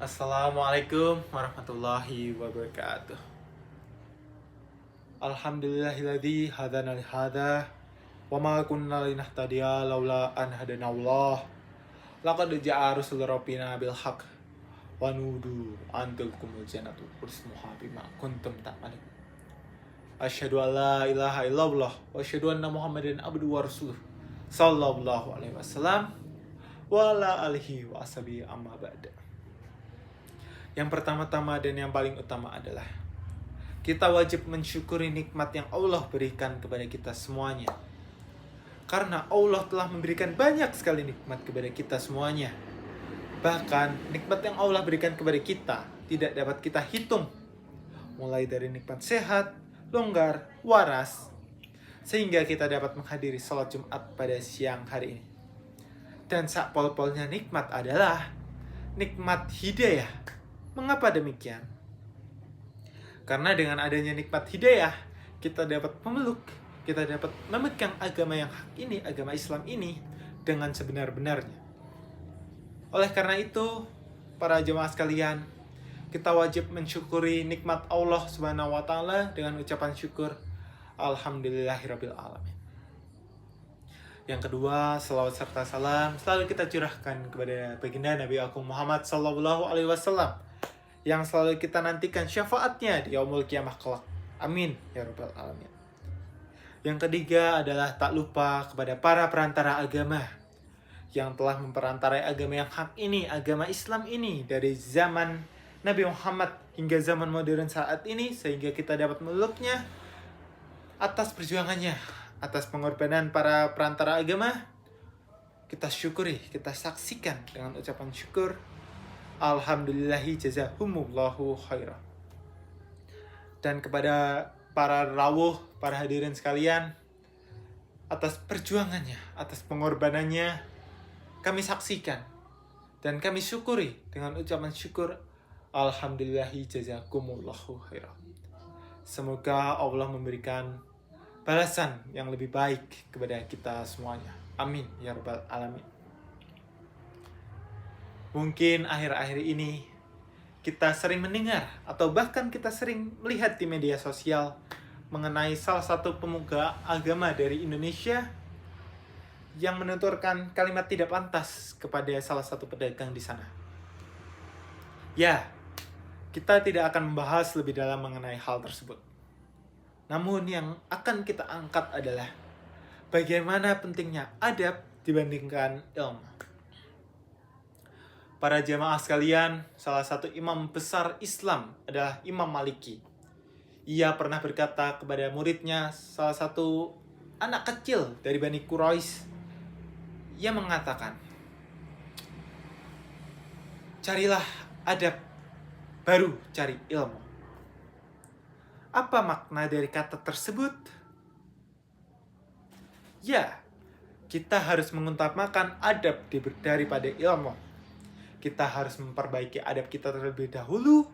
Assalamualaikum warahmatullahi wabarakatuh. Alhamdulillahilladzi hadana li hadza wa ma kunna linahtadiya laula an hadanallah. Laqad ja'a rusul rabbina bil haqq wa nudu an tilkumul jannatu urusmuha bima kuntum ta'malun. Asyhadu an la ilaha illallah wa asyhadu anna Muhammadan abduhu wa rasuluh sallallahu alaihi wasallam wa ala alihi wa ashabihi amma ba'da. Yang pertama-tama dan yang paling utama adalah kita wajib mensyukuri nikmat yang Allah berikan kepada kita semuanya. Karena Allah telah memberikan banyak sekali nikmat kepada kita semuanya. Bahkan nikmat yang Allah berikan kepada kita tidak dapat kita hitung. Mulai dari nikmat sehat, longgar, waras, sehingga kita dapat menghadiri salat Jumat pada siang hari ini. Dan sakpol-polnya nikmat adalah nikmat hidayah. Mengapa demikian? Karena dengan adanya nikmat hidayah, kita dapat memeluk, kita dapat memegang agama yang hak ini, agama Islam ini, dengan sebenar-benarnya. Oleh karena itu, para jemaah sekalian, kita wajib mensyukuri nikmat Allah Subhanahu wa Ta'ala dengan ucapan syukur, Alhamdulillahirabbil alamin. Yang kedua, salawat serta salam selalu kita curahkan kepada baginda Nabi Agung Muhammad sallallahu alaihi wasallam yang selalu kita nantikan syafaatnya di yaumul kiamah kelak. Amin ya rabbal alamin. Yang ketiga adalah tak lupa kepada para perantara agama yang telah memperantarai agama yang hak ini, agama Islam ini dari zaman Nabi Muhammad hingga zaman modern saat ini, sehingga kita dapat meluknya atas perjuangannya, atas pengorbanan para perantara agama. Kita syukuri, kita saksikan dengan ucapan syukur, Alhamdulillahi jazahumullahu khairah. Dan kepada para rawuh, para hadirin sekalian, atas perjuangannya, atas pengorbanannya, kami saksikan dan kami syukuri dengan ucapan syukur, Alhamdulillahi jazakumullahu khairah. Semoga Allah memberikan balasan yang lebih baik kepada kita semuanya. Amin ya rabbal alamin. Mungkin akhir-akhir ini kita sering mendengar atau bahkan kita sering melihat di media sosial mengenai salah satu pemuka agama dari Indonesia yang menuturkan kalimat tidak pantas kepada salah satu pedagang di sana. Ya, kita tidak akan membahas lebih dalam mengenai hal tersebut. Namun yang akan kita angkat adalah bagaimana pentingnya adab dibandingkan ilmu. Para jamaah sekalian, salah satu imam besar Islam adalah Imam Maliki. Ia pernah berkata kepada muridnya, salah satu anak kecil dari Bani Quraisy. Ia mengatakan, carilah adab, baru cari ilmu. Apa makna dari kata tersebut? Ya, kita harus mengutamakan adab daripada ilmu. Kita harus memperbaiki adab kita terlebih dahulu,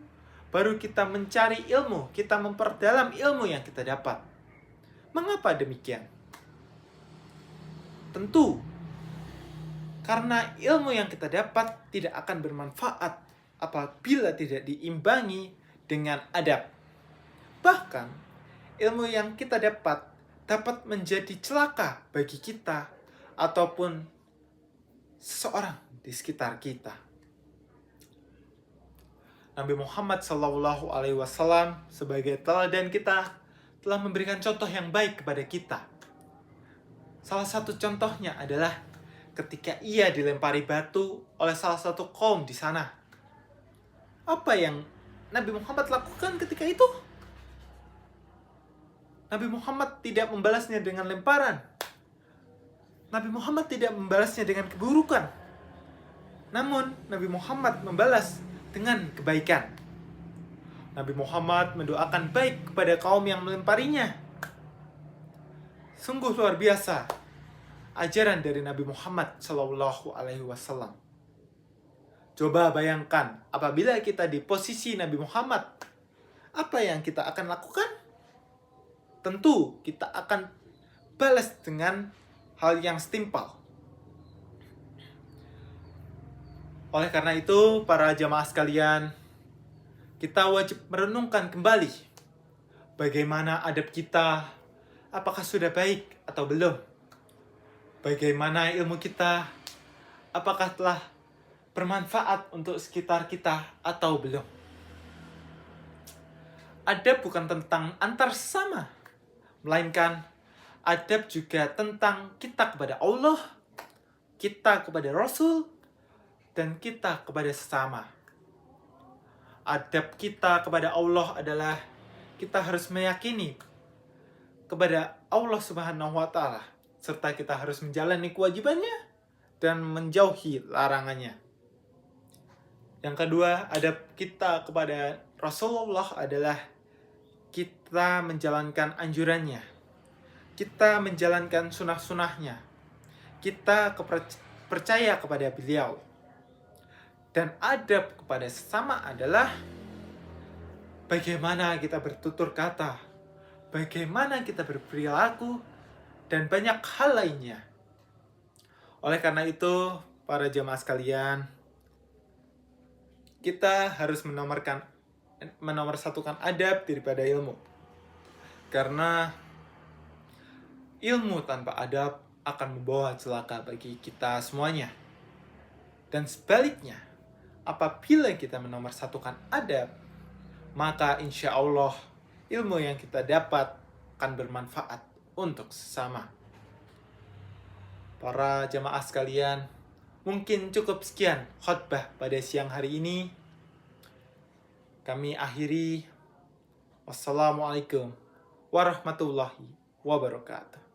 baru kita mencari ilmu, kita memperdalam ilmu yang kita dapat. Mengapa demikian? Tentu, karena ilmu yang kita dapat tidak akan bermanfaat apabila tidak diimbangi dengan adab. Bahkan, ilmu yang kita dapat menjadi celaka bagi kita ataupun seseorang di sekitar kita. Nabi Muhammad SAW sebagai teladan kita telah memberikan contoh yang baik kepada kita. Salah satu contohnya adalah ketika ia dilempari batu oleh salah satu kaum di sana. Apa yang Nabi Muhammad lakukan ketika itu? Nabi Muhammad tidak membalasnya dengan lemparan. Nabi Muhammad tidak membalasnya dengan keburukan. Namun Nabi Muhammad membalas dengan kebaikan. Nabi Muhammad mendoakan baik kepada kaum yang melemparinya. Sungguh luar biasa ajaran dari Nabi Muhammad SAW. Coba bayangkan apabila kita di posisi Nabi Muhammad, apa yang kita akan lakukan? Tentu kita akan balas dengan hal yang setimpal. Oleh karena itu, para jamaah sekalian, kita wajib merenungkan kembali bagaimana adab kita, apakah sudah baik atau belum. Bagaimana ilmu kita, apakah telah bermanfaat untuk sekitar kita atau belum. Adab bukan tentang antar sesama, melainkan adab juga tentang kita kepada Allah, kita kepada Rasul, dan kita kepada sesama. Adab kita kepada Allah adalah kita harus meyakini kepada Allah Subhanahu wa Ta'ala, serta kita harus menjalani kewajibannya dan menjauhi larangannya. Yang kedua, adab kita kepada Rasulullah adalah kita menjalankan anjurannya, kita menjalankan sunah-sunahnya, kita percaya kepada beliau. Dan adab kepada sesama adalah bagaimana kita bertutur kata, bagaimana kita berperilaku, dan banyak hal lainnya. Oleh karena itu, para jemaah sekalian, kita harus menomorsatukan adab daripada ilmu. Karena ilmu tanpa adab akan membawa celaka bagi kita semuanya. Dan sebaliknya, apabila kita menomorsatukan adab, maka insya Allah ilmu yang kita dapat akan bermanfaat untuk sesama. Para jamaah sekalian, mungkin cukup sekian khutbah pada siang hari ini. Kami akhiri. Wassalamualaikum warahmatullahi wabarakatuh.